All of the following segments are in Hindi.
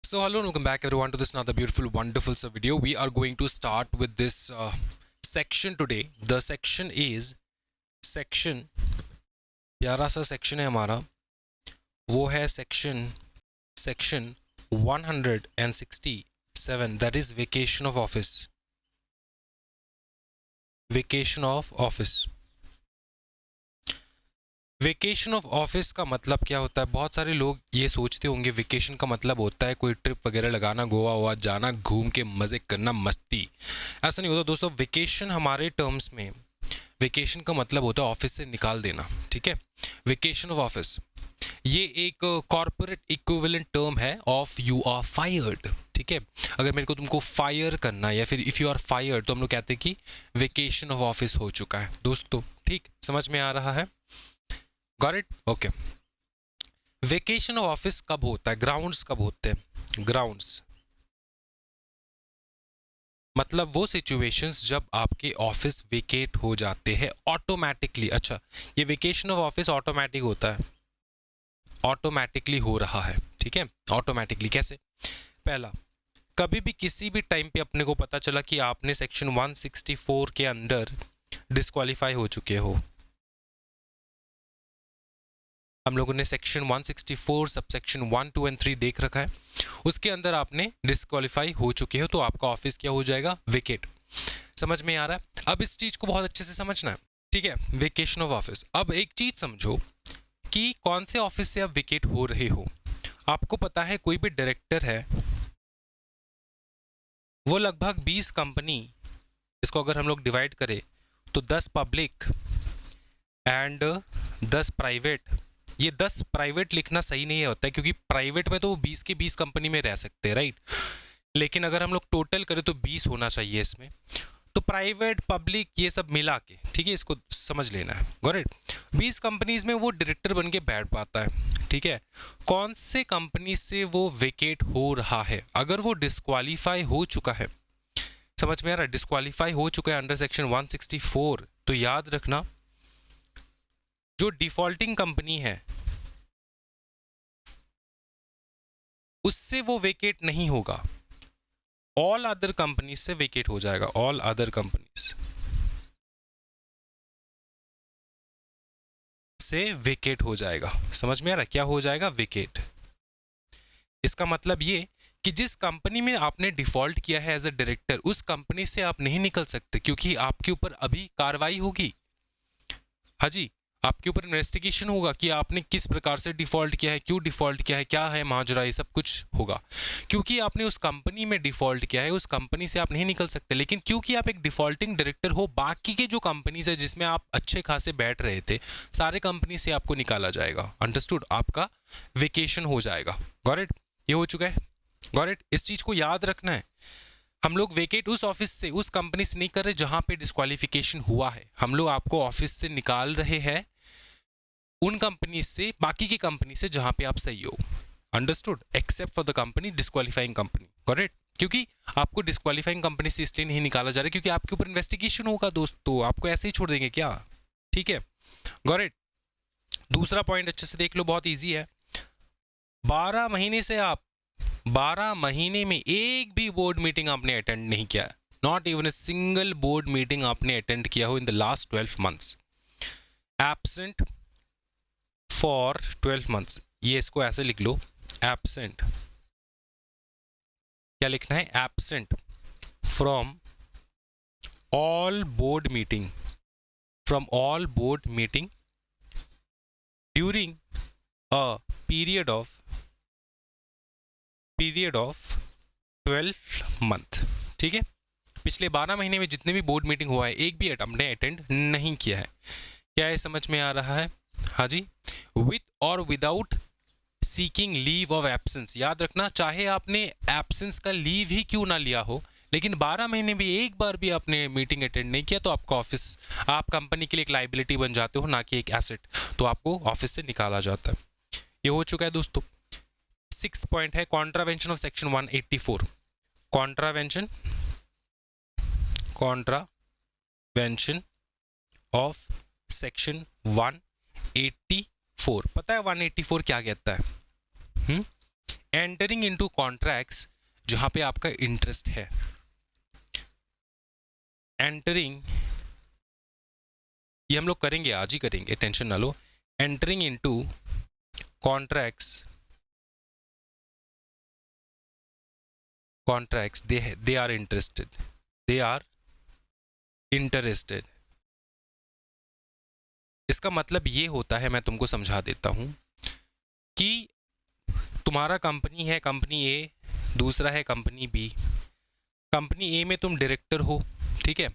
So hello and welcome back everyone to this another beautiful wonderful video. We are going to start with this section today. The section is section, प्यारा सा section है हमारा, वो है section 167, that is vacation of office. Vacation of office का मतलब क्या होता है? बहुत सारे लोग ये सोचते होंगे वेकेशन का मतलब होता है कोई ट्रिप वगैरह लगाना, गोवा वोवा जाना, घूम के मज़े करना, मस्ती। ऐसा नहीं होता दोस्तों। वेकेशन हमारे टर्म्स में वेकेशन का मतलब होता है ऑफिस से निकाल देना, ठीक है। वेकेशन ऑफ ऑफिस ये एक कॉर्पोरेट इक्विवेलेंट टर्म है ऑफ यू आर फायर्ड, ठीक है। अगर मेरे को तुमको फायर करना या फिर इफ़ यू आर फायर्ड तो हम लोग कहते हैं कि वेकेशन ऑफ ऑफिस हो चुका है दोस्तों। ठीक, समझ में आ रहा है? Got it? Okay. Vacation of office कब होता है? ग्राउंड्स कब होते हैं? ग्राउंड्स मतलब वो सिचुएशंस जब आपके ऑफिस वेकेट हो जाते हैं ऑटोमेटिकली। अच्छा, ये वेकेशन ऑफ ऑफिस ऑटोमेटिक होता है, ऑटोमेटिकली हो रहा है, ठीक है। ऑटोमेटिकली कैसे? पहला, कभी भी किसी भी टाइम पे अपने को पता चला कि आपने सेक्शन 164 के अंदर डिस्क्वालीफाई हो चुके हो। हम लोगों ने सेक्शन 164 सब सेक्शन 1, 2 एंड 3 देख रखा है। उसके अंदर आपने डिस्क्वालीफाई हो चुके हो तो आपका ऑफिस क्या हो जाएगा? वेकेट। समझ में आ रहा है? अब इस चीज को बहुत अच्छे से समझना है, ठीक है। Vacation of office. अब एक चीज समझो कि कौन से ऑफिस से आप वेकेट हो रहे हो। आपको पता है कोई भी डायरेक्टर है, वो लगभग 20 कंपनी, इसको अगर हम लोग डिवाइड करें तो 10 पब्लिक एंड 10 प्राइवेट। ये 10 प्राइवेट लिखना सही नहीं होता है क्योंकि प्राइवेट में तो वो 20 के 20 कंपनी में रह सकते हैं, राइट। लेकिन अगर हम लोग टोटल करें तो 20 होना चाहिए इसमें। तो प्राइवेट पब्लिक ये सब मिला के, ठीक है, इसको समझ लेना है। Got it? 20 कंपनीज में वो डायरेक्टर बन के बैठ पाता है, ठीक है। कौन से कंपनी से वो वेकेट हो रहा है? अगर वो डिस्क्वालीफाई हो चुका है, समझ में आ रहा है, डिस्क्वालीफाई हो चुका है अंडर सेक्शन 164, तो याद रखना जो डिफॉल्टिंग कंपनी है उससे वो वेकेट नहीं होगा, ऑल अदर कंपनीज से वेकेट हो जाएगा। ऑल अदर कंपनीज से वेकेट हो जाएगा। समझ में आ रहा है? क्या हो जाएगा? वेकेट। इसका मतलब ये कि जिस कंपनी में आपने डिफॉल्ट किया है एज अ डायरेक्टर, उस कंपनी से आप नहीं निकल सकते क्योंकि आपके ऊपर अभी कार्रवाई होगी। हाँ जी, आपके ऊपर इन्वेस्टिगेशन होगा कि आपने किस प्रकार से डिफॉल्ट किया है, क्यों डिफॉल्ट किया है, क्या है माजरा, ये सब कुछ होगा। क्योंकि आपने उस कंपनी में डिफॉल्ट किया है, उस कंपनी से आप नहीं निकल सकते। लेकिन क्योंकि आप एक डिफॉल्टिंग डायरेक्टर हो, बाकी के जो कंपनीज है जिसमें आप अच्छे खासे बैठ रहे थे, सारे कंपनी से आपको निकाला जाएगा। अंडरस्टूड? आपका वेकेशन हो जाएगा। Got it? ये हो चुका है। Got it? इस चीज को याद रखना है। हम लोग वेकेट उस ऑफिस से, उस कंपनी से नहीं कर रहे जहां पे डिस्क्वालिफिकेशन हुआ है। हम लोग आपको ऑफिस से निकाल रहे हैं उन कंपनी से, बाकी की कंपनी से जहां पे आप सही हो। Understood? Except for the company disqualifying company. Correct? क्योंकि आपको डिस्क्वालीफाइंग कंपनी से इसलिए नहीं निकाला जा रहा क्योंकि आपके ऊपर इन्वेस्टिगेशन होगा दोस्तों। आपको ऐसे ही छोड़ देंगे क्या? ठीक है, गॉट इट? दूसरा पॉइंट अच्छे से देख लो, बहुत ईजी है। 12 महीने से आप 12 महीने में एक भी बोर्ड मीटिंग आपने अटेंड नहीं किया, not even a single board meeting आपने अटेंड किया हो in the last 12 months. Absent for 12 months, ये इसको ऐसे लिख लो, एब्सेंट। क्या लिखना है? Absent from all board meeting, from all board meeting during a period of 12 month. ठीक है, पिछले 12 महीने में जितने भी बोर्ड मीटिंग हुआ है एक भी हमने अटेंड नहीं किया है। क्या ये समझ में आ रहा है? हाँ जी। विथ और without seeking leave of absence. याद रखना, चाहे आपने एब्सेंस का लीव ही क्यों ना लिया हो, लेकिन 12 महीने में एक बार भी आपने मीटिंग अटेंड नहीं किया तो आपका ऑफिस, आप कंपनी के लिए एक लाइबिलिटी बन जाते हो, ना कि एक एसेट। तो आपको ऑफिस से निकाला जाता है। ये हो चुका है दोस्तों। 6th पॉइंट है contravention of section 184। Contravention of section 184। पता है 184 क्या कहता है? एंटरिंग इनटू कॉन्ट्रैक्ट्स जहां पे आपका इंटरेस्ट है, एंटरिंग, ये हम लोग करेंगे, आज ही करेंगे, टेंशन ना लो। Entering into contracts, they are interested, they are interested. इसका मतलब ये होता है, मैं तुमको समझा देता हूं कि तुम्हारा कंपनी है, कंपनी ए, दूसरा है कंपनी बी। कंपनी ए में तुम डायरेक्टर हो, ठीक है।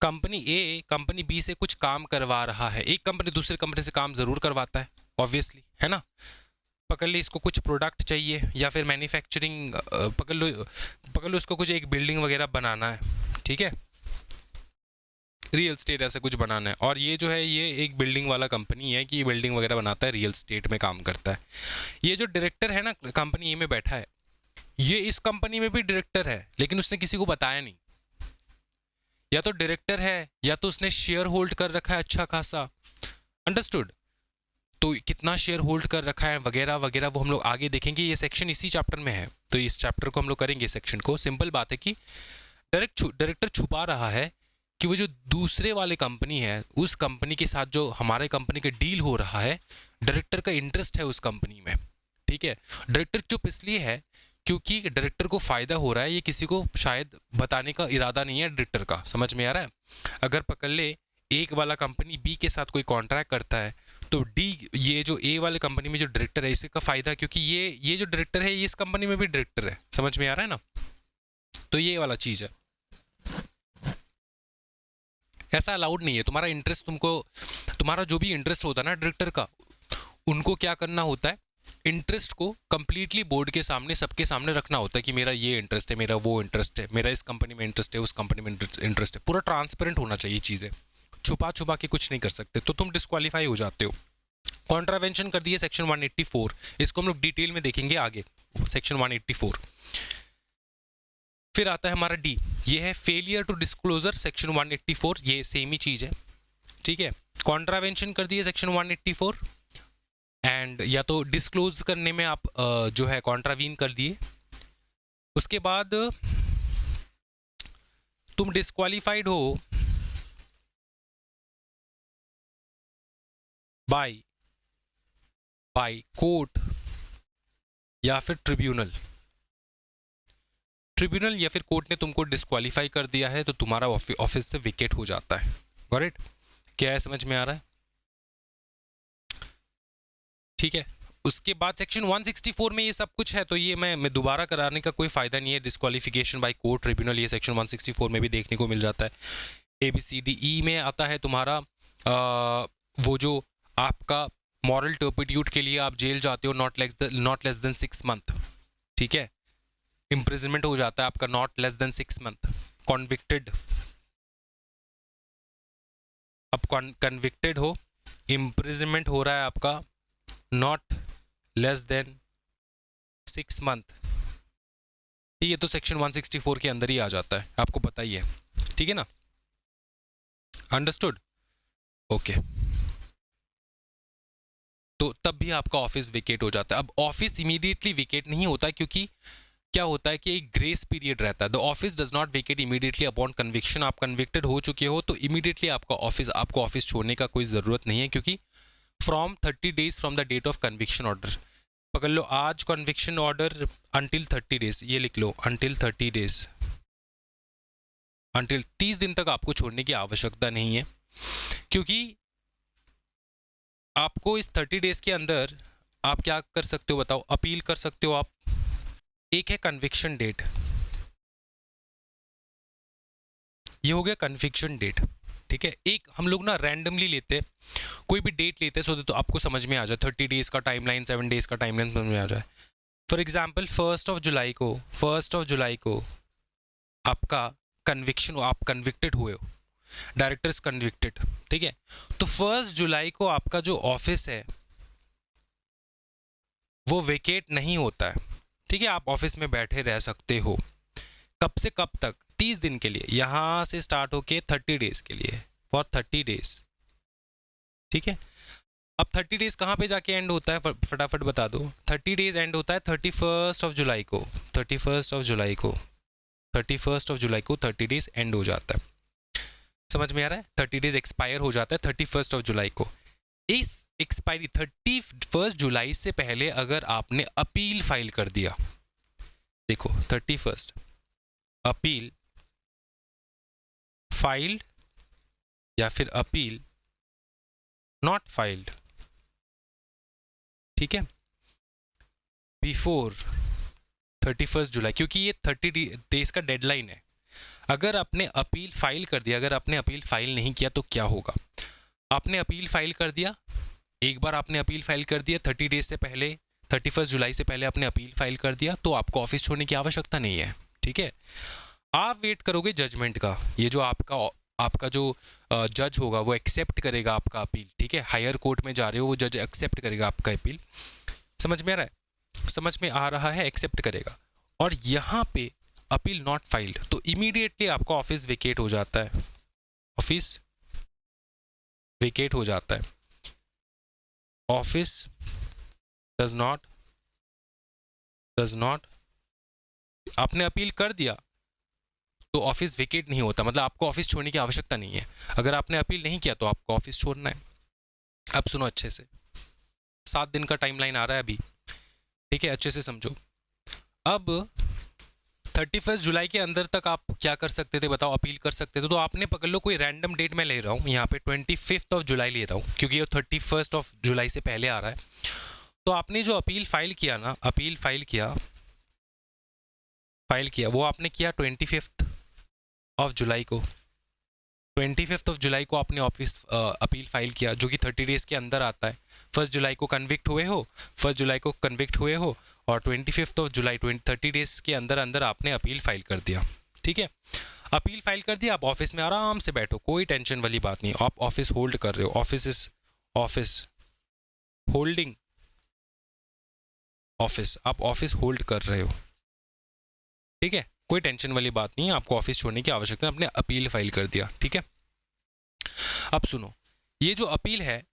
कंपनी ए कंपनी बी से कुछ काम करवा रहा है, एक कंपनी दूसरे कंपनी से काम जरूर करवाता है, ऑब्वियसली, है ना। पकड़ ली, इसको कुछ प्रोडक्ट चाहिए या फिर मैन्युफैक्चरिंग, पकड़ लो इसको कुछ एक बिल्डिंग वगैरह बनाना है, ठीक है, रियल स्टेट ऐसा कुछ बनाना है। और ये जो है ये एक बिल्डिंग वाला कंपनी है कि ये बिल्डिंग वगैरह बनाता है, रियल स्टेट में काम करता है। ये जो डायरेक्टर है ना कंपनी ए में बैठा है, ये इस कंपनी में भी डायरेक्टर है, लेकिन उसने किसी को बताया नहीं। या तो डायरेक्टर है या तो उसने शेयर होल्ड कर रखा है अच्छा खासा, अंडरस्टूड। तो कितना शेयर होल्ड कर रखा है वगैरह वगैरह वो हम लोग आगे देखेंगे, ये सेक्शन इसी चैप्टर में है, तो इस चैप्टर को हम लोग करेंगे सेक्शन को। सिंपल बात है कि डायरेक्टर छुपा रहा है कि वो जो दूसरे वाले कंपनी है, उस कंपनी के साथ जो हमारे कंपनी का डील हो रहा है, डायरेक्टर का इंटरेस्ट है उस कंपनी में, ठीक है। डायरेक्टर चुप इसलिए है क्योंकि डायरेक्टर को फायदा हो रहा है, ये किसी को शायद बताने का इरादा नहीं है डायरेक्टर का, समझ में आ रहा है। अगर पकड़ ले एक वाला कंपनी बी के साथ कोई कॉन्ट्रैक्ट करता है तो डी, ये जो ए वाले कंपनी में जो डायरेक्टर है इसका फायदा, क्योंकि ये जो डायरेक्टर है ये इस कंपनी में भी डायरेक्टर है, समझ में आ रहा है ना। तो ये वाला चीज है, ऐसा अलाउड नहीं है। तुम्हारा इंटरेस्ट, तुम्हारा जो भी इंटरेस्ट होता है ना डायरेक्टर का, उनको क्या करना होता है, इंटरेस्ट को कंप्लीटली बोर्ड के सामने, सबके सामने रखना होता है कि मेरा ये इंटरेस्ट है, मेरा वो इंटरेस्ट है, मेरा इस कंपनी में इंटरेस्ट है, उस कंपनी में इंटरेस्ट है। पूरा ट्रांसपेरेंट होना चाहिए चीज़ें, छुपा छुपा के कुछ नहीं कर सकते, तो तुम डिस्क्वालीफाई हो जाते हो। कॉन्ट्रावेंशन कर दिए सेक्शन 184, इसको हम लोग डिटेल में देखेंगे आगे, सेक्शन 184। फिर आता है हमारा डी, ये है फेलियर टू डिस्क्लोजर, सेक्शन 184, ये सेम ही चीज है, ठीक है। कॉन्ट्रावेंशन कर दिए सेक्शन 184, एंड या तो डिस्क्लोज करने में आप जो है कॉन्ट्रावीन कर दिए, उसके बाद तुम डिस्क्वालीफाइड हो बाय कोर्ट या फिर ट्रिब्यूनल या फिर कोर्ट ने तुमको डिस्क्वालीफाई कर दिया है, तो तुम्हारा ऑफिस से विकेट हो जाता है। Got it? क्या है, समझ में आ रहा है? ठीक है। उसके बाद सेक्शन 164 में ये सब कुछ है, तो ये मैं दोबारा कराने का कोई फायदा नहीं है। डिस्क्वालिफिकेशन बाय कोर्ट, ट्रिब्यूनल, ये सेक्शन 164 में भी देखने को मिल जाता है। ABCDE में आता है तुम्हारा वो जो आपका मॉरल टर्पिट्यूड के लिए आप जेल जाते हो, नॉट लेस देन 6 मंथ, ठीक है। इम्प्रिजनमेंट हो जाता है आपका not less than 6 month. Convicted, अब कन्विक्टेड हो, इम्प्रिजनमेंट हो रहा है आपका नॉट लेस देन 6 मंथ। ये तो सेक्शन 164 के अंदर ही आ जाता है, आपको पता ही है, ठीक है ना। अंडरस्टूड? ओके। तो तब भी आपका ऑफिस वेकेट हो जाता है। अब ऑफिस इमीडिएटली वेकेट नहीं होता, क्योंकि क्या होता है कि एक ग्रेस पीरियड रहता है। The office does not vacate immediately upon conviction. आप कन्विक्टेड हो चुके हो तो इमीडिएटली आपको ऑफिस छोड़ने का कोई ज़रूरत नहीं है, क्योंकि from 30 days from the date of conviction order, पकड़ लो आज कन्विक्शन ऑर्डर, अंटिल 30 डेज, ये लिख लो, अंटिल 30 डेज, अंटिल 30 दिन तक आपको छोड़ने की आवश्यकता नहीं है, क्योंकि आपको इस 30 डेज के अंदर आप क्या कर सकते हो बताओ, अपील कर सकते हो आप। एक है कन्विक्शन डेट, ये हो गया कन्विक्शन डेट, ठीक है। एक हम लोग ना रैंडमली लेते हैं, कोई भी डेट लेते हैं, सो तो आपको समझ में आ जाए 30 डेज का टाइमलाइन, 7 डेज का टाइमलाइन समझ में आ जाए। फॉर एग्जांपल 1 जुलाई को आपका कन्विक्शन, आप कन्विक्टेड हुए हो, डायरेक्टर्स कन्विक्टेड, ठीक है। तो 1 जुलाई को आपका जो ऑफिस है वो वेकेट नहीं होता है, ठीक है। आप ऑफिस में बैठे रह सकते हो, कब से कब तक, 30 दिन के लिए, यहां से स्टार्ट होके 30 डेज के लिए, फॉर 30 डेज, ठीक है। अब 30 डेज कहाँ पे जाके एंड होता है, फटाफट बता दो। 30 डेज एंड होता है 31 जुलाई को, 31 जुलाई को, 31 जुलाई को 30 डेज एंड हो जाता है। समझ में आ रहा है? 30 डेज एक्सपायर हो जाता है 31 जुलाई को। इस एक्सपायरी 31 जुलाई से पहले अगर आपने अपील फाइल कर दिया, देखो 31 अपील फाइल्ड या फिर अपील नॉट फाइल्ड, ठीक है, बिफोर 31 जुलाई, क्योंकि ये 30 डेज का डेडलाइन है। अगर आपने अपील फाइल कर दिया, अगर आपने अपील फाइल नहीं किया तो क्या होगा? आपने अपील फाइल कर दिया, एक बार आपने अपील फाइल कर दिया 30 डेज से पहले, 31 जुलाई से पहले आपने अपील फाइल कर दिया, तो आपको ऑफिस छोड़ने की आवश्यकता नहीं है, ठीक है। आप वेट करोगे जजमेंट का, ये जो आपका जो जज होगा वो एक्सेप्ट करेगा आपका अपील, ठीक है। हायर कोर्ट में जा रहे हो, वो जज एक्सेप्ट करेगा आपका अपील। समझ में आ रहा है? समझ में आ रहा है, एक्सेप्ट करेगा। और यहाँ पे अपील नॉट फाइल्ड, तो इमीडिएटली आपका ऑफिस वेकेट हो जाता है, ऑफिस वेकेट हो जाता है। ऑफिस डज नॉट, आपने अपील कर दिया तो ऑफिस वेकेट नहीं होता, मतलब आपको ऑफिस छोड़ने की आवश्यकता नहीं है। अगर आपने अपील नहीं किया तो आपको ऑफिस छोड़ना है। अब सुनो अच्छे से, 7 दिन का टाइमलाइन आ रहा है अभी, ठीक है, अच्छे से समझो। अब 31 जुलाई के अंदर तक आप क्या कर सकते थे बताओ? अपील कर सकते थे। तो आपने पकड़ लो कोई रैंडम डेट मैं ले रहा हूँ, यहाँ पे 25 जुलाई ले रहा हूँ, क्योंकि ये 31 जुलाई से पहले आ रहा है। तो आपने जो अपील फाइल किया ना, अपील फाइल किया वो आपने किया 25 जुलाई को। 25 जुलाई को आपने ऑफिस अपील फाइल किया, जो कि 30 डेज के अंदर आता है। 1 जुलाई को कन्विक्ट हुए हो, 1 जुलाई को कन्विक्ट हुए हो, और 25 जुलाई 30 डेज के अंदर अंदर आपने अपील फाइल कर दिया, ठीक है। अपील फाइल कर दिया, आप ऑफिस में आराम से बैठो, कोई टेंशन वाली बात नहीं। आप ऑफिस होल्ड कर रहे हो, ऑफिस होल्डिंग, ऑफिस आप ऑफिस होल्ड कर रहे हो, ठीक है, कोई टेंशन वाली बात नहीं है। आपको ऑफिस छोड़ने की आवश्यकता, आपने अपील फाइल कर दिया, ठीक है। अब सुनो, ये जो अपील है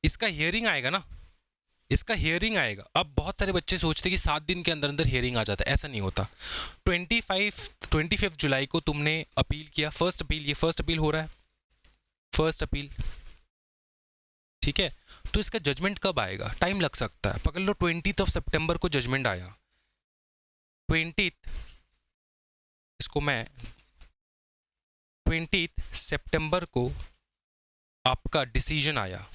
इसका हियरिंग आएगा ना, इसका हियरिंग आएगा। अब बहुत सारे बच्चे सोचते हैं कि 7 दिन के अंदर अंदर हियरिंग आ जाता है, ऐसा नहीं होता। 25 जुलाई को तुमने अपील किया, फर्स्ट अपील, ये फर्स्ट अपील हो रहा है, फर्स्ट अपील, ठीक है। तो इसका जजमेंट कब आएगा? टाइम लग सकता है, पकड़ लो 20 सितंबर को जजमेंट आया, 20, इसको मैं 20 सितंबर को आपका डिसीजन आया,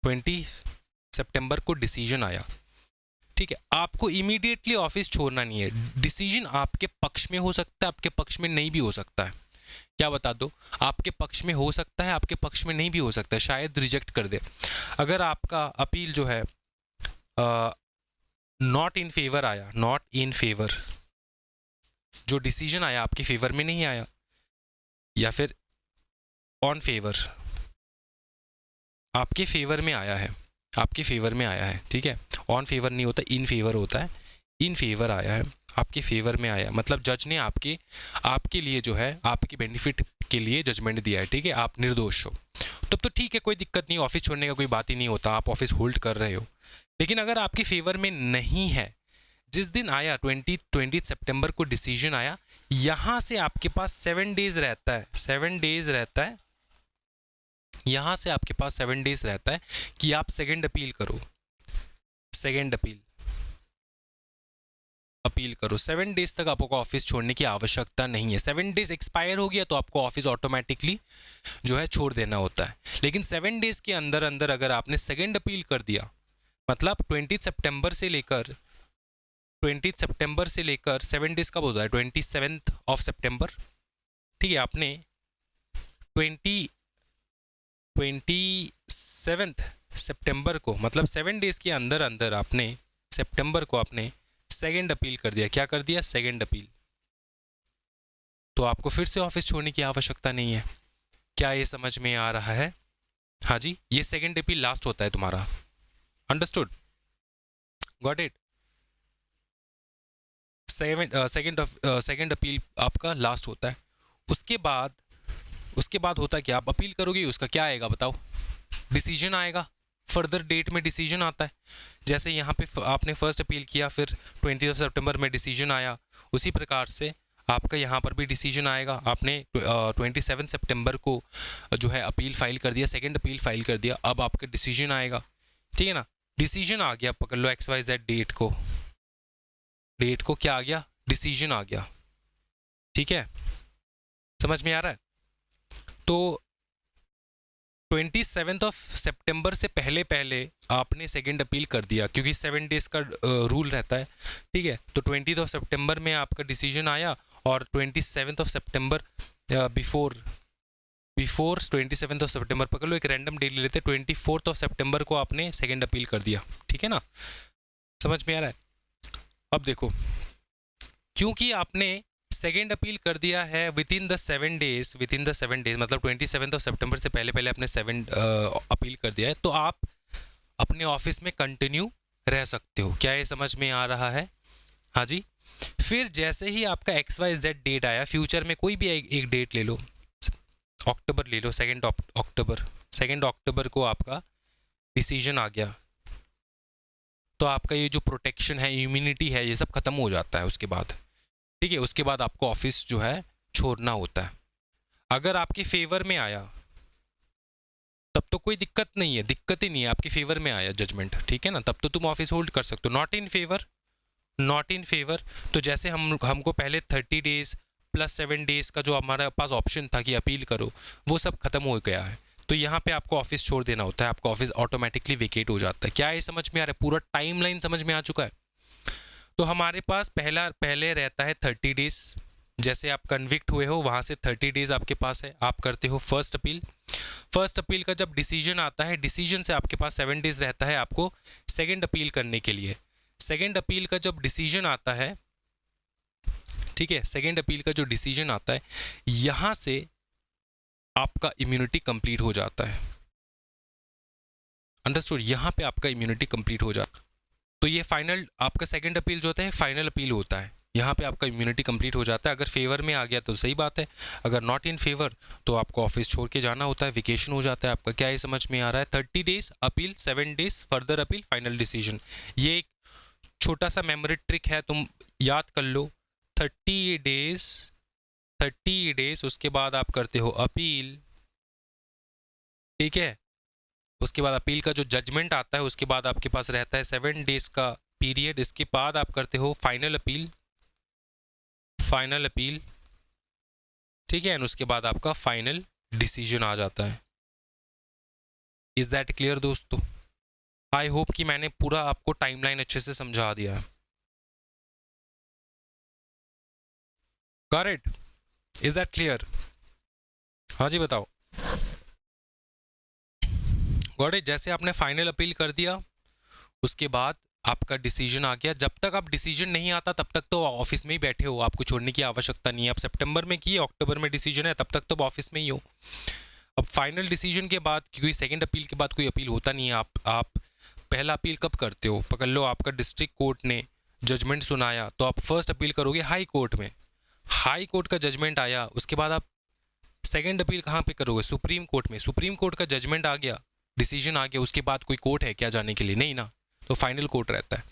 20 सितंबर को डिसीजन आया, ठीक है। आपको इमीडिएटली ऑफिस छोड़ना नहीं है। डिसीजन आपके पक्ष में हो सकता है, आपके पक्ष में नहीं भी हो सकता है। क्या बता दो? आपके पक्ष में हो सकता है, आपके पक्ष में नहीं भी हो सकता है, शायद रिजेक्ट कर दे। अगर आपका अपील जो है नॉट इन फेवर आया, नॉट इन फेवर, जो डिसीजन आया आपके फेवर में नहीं आया, या फिर ऑन फेवर, आपके फेवर में आया है, आपके फेवर में आया है, ठीक है। ऑन फेवर नहीं होता, इन फेवर होता है। इन फेवर आया है, आपके फेवर में आया, मतलब जज ने आपके लिए जो है, आपके बेनिफिट के लिए जजमेंट दिया है, ठीक है, आप निर्दोष हो, तब तो ठीक है, कोई दिक्कत नहीं, ऑफिस छोड़ने का कोई बात ही नहीं होता, आप ऑफिस होल्ड कर रहे हो। लेकिन अगर आपके फेवर में नहीं है, जिस दिन आया 20 सितंबर को डिसीजन आया, यहाँ से आपके पास 7 डेज रहता है, 7 डेज रहता है, यहाँ से आपके पास 7 डेज रहता है कि आप सेकंड अपील करो, सेकंड अपील करो। 7 डेज तक आपको ऑफिस छोड़ने की आवश्यकता नहीं है। 7 डेज एक्सपायर हो गया तो आपको ऑफिस ऑटोमेटिकली जो है छोड़ देना होता है। लेकिन 7 डेज के अंदर अंदर अगर आपने सेकंड अपील कर दिया, मतलब 20 सितंबर से लेकर 7 डेज कब होता है? 27 सितंबर, ठीक है। आपने 27 सितंबर को, मतलब 7 डेज के अंदर अंदर आपने सितंबर को आपने सेकंड अपील कर दिया। क्या कर दिया? Second appeal. तो आपको फिर से ऑफिस छोड़ने की आवश्यकता नहीं है। क्या ये समझ में आ रहा है? हाँ जी, ये सेकंड अपील लास्ट होता है तुम्हारा। Understood? Got it? Second appeal आपका लास्ट होता है। उसके बाद होता है कि आप अपील करोगे, उसका क्या आएगा बताओ? डिसीजन आएगा, फर्दर डेट में डिसीजन आता है। जैसे यहाँ पे आपने फर्स्ट अपील किया, फिर 20 सितंबर में डिसीजन आया, उसी प्रकार से आपका यहाँ पर भी डिसीजन आएगा। आपने 27 सितंबर को जो है अपील फाइल कर दिया, सेकंड अपील फाइल कर दिया, अब आपका डिसीजन आएगा, ठीक है ना। डिसीजन आ गया, पकड़ लो XYZ डेट को क्या आ गया, डिसीजन आ गया, ठीक है, समझ में आ रहा है। तो 27 सितंबर से पहले आपने सेकंड अपील कर दिया, क्योंकि 7 डेज का रूल रहता है, ठीक है। तो 20 सितंबर में आपका डिसीजन आया, और 27 सितंबर बिफोर 27 सितंबर, पकड़ लो एक रैंडम डेट ले लेते हैं, 24 सितंबर को आपने सेकंड अपील कर दिया, ठीक है ना, समझ में आ रहा है। अब देखो, क्योंकि आपने सेकेंड अपील कर दिया है विद इन द 7 डेज, मतलब 27 सितंबर से पहले आपने 7 अपील कर दिया है, तो आप अपने ऑफिस में कंटिन्यू रह सकते हो। क्या ये समझ में आ रहा है? हाँ जी। फिर जैसे ही आपका XYZ डेट आया, फ्यूचर में कोई भी एक डेट ले लो, अक्टूबर ले लो, 2 अक्टूबर को आपका डिसीजन आ गया, तो आपका ये जो प्रोटेक्शन है, इम्यूनिटी है, ये सब खत्म हो जाता है उसके बाद, ठीक है। उसके बाद आपको ऑफिस जो है छोड़ना होता है। अगर आपके फेवर में आया तब तो कोई दिक्कत नहीं है, दिक्कत ही नहीं है, आपके फेवर में आया जजमेंट, ठीक है ना, तब तो तुम ऑफिस होल्ड कर सकते हो। नॉट इन फेवर, तो जैसे हमको पहले 30 डेज प्लस 7 डेज का जो हमारे पास ऑप्शन था कि अपील करो, वो सब खत्म हो गया है, तो यहाँ पे आपको ऑफिस छोड़ देना होता है, आपका ऑफिस ऑटोमेटिकली वेकेट हो जाता है। क्या ये समझ में आ रहा है? पूरा टाइमलाइन समझ में आ चुका है। तो हमारे पास पहले रहता है 30 डेज, जैसे आप कन्विक्ट हुए हो वहाँ से 30 डेज आपके पास है, आप करते हो फर्स्ट अपील का जब डिसीजन आता है, डिसीजन से आपके पास 7 डेज रहता है आपको सेकंड अपील करने के लिए। सेकंड अपील का जब डिसीजन आता है, ठीक है, सेकंड अपील का जो डिसीजन आता है, यहाँ से आपका इम्यूनिटी कंप्लीट हो जाता है। अंडरस्टूड? यहाँ पे आपका इम्यूनिटी कंप्लीट हो जाता है। तो ये फाइनल आपका सेकंड अपील जो होता है फाइनल अपील होता है, यहाँ पे आपका इम्यूनिटी कंप्लीट हो जाता है। अगर फेवर में आ गया तो सही बात है, अगर नॉट इन फेवर तो आपको ऑफिस छोड़ के जाना होता है, वेकेशन हो जाता है आपका। क्या ये समझ में आ रहा है? 30 days appeal, 7 days further appeal, final decision. ये एक छोटा सा मेमोरी ट्रिक है, तुम याद कर लो। 30 डेज उसके बाद आप करते हो अपील, ठीक है। उसके बाद अपील का जो जजमेंट आता है, उसके बाद आपके पास रहता है 7 डेज का पीरियड। इसके बाद आप करते हो फाइनल अपील, ठीक है, और उसके बाद आपका फाइनल डिसीजन आ जाता है। इज दैट क्लियर दोस्तों? आई होप कि मैंने पूरा आपको टाइमलाइन अच्छे से समझा दिया है। Got it? Is that clear? हाँ जी बताओ। Got it? जैसे आपने फाइनल अपील कर दिया, उसके बाद आपका डिसीजन आ गया। जब तक आप डिसीजन नहीं आता तब तक तो ऑफिस में ही बैठे हो, आपको छोड़ने की आवश्यकता नहीं है। आप सितंबर में किए, अक्टूबर में डिसीजन है, तब तक तो ऑफिस में ही हो। अब फाइनल डिसीजन के बाद, क्योंकि सेकंड अपील के बाद कोई अपील होता नहीं है, आप पहला अपील कब करते हो? पकड़ लो आपका डिस्ट्रिक्ट कोर्ट ने जजमेंट सुनाया, तो आप फर्स्ट अपील करोगे हाई कोर्ट में। हाई कोर्ट का जजमेंट आया, उसके बाद आप सेकंड अपील कहाँ पे करोगे? सुप्रीम कोर्ट में। सुप्रीम कोर्ट का जजमेंट आ गया, डिसीजन आ गया, उसके बाद कोई कोर्ट है क्या जाने के लिए? नहीं ना, तो फाइनल कोर्ट रहता है।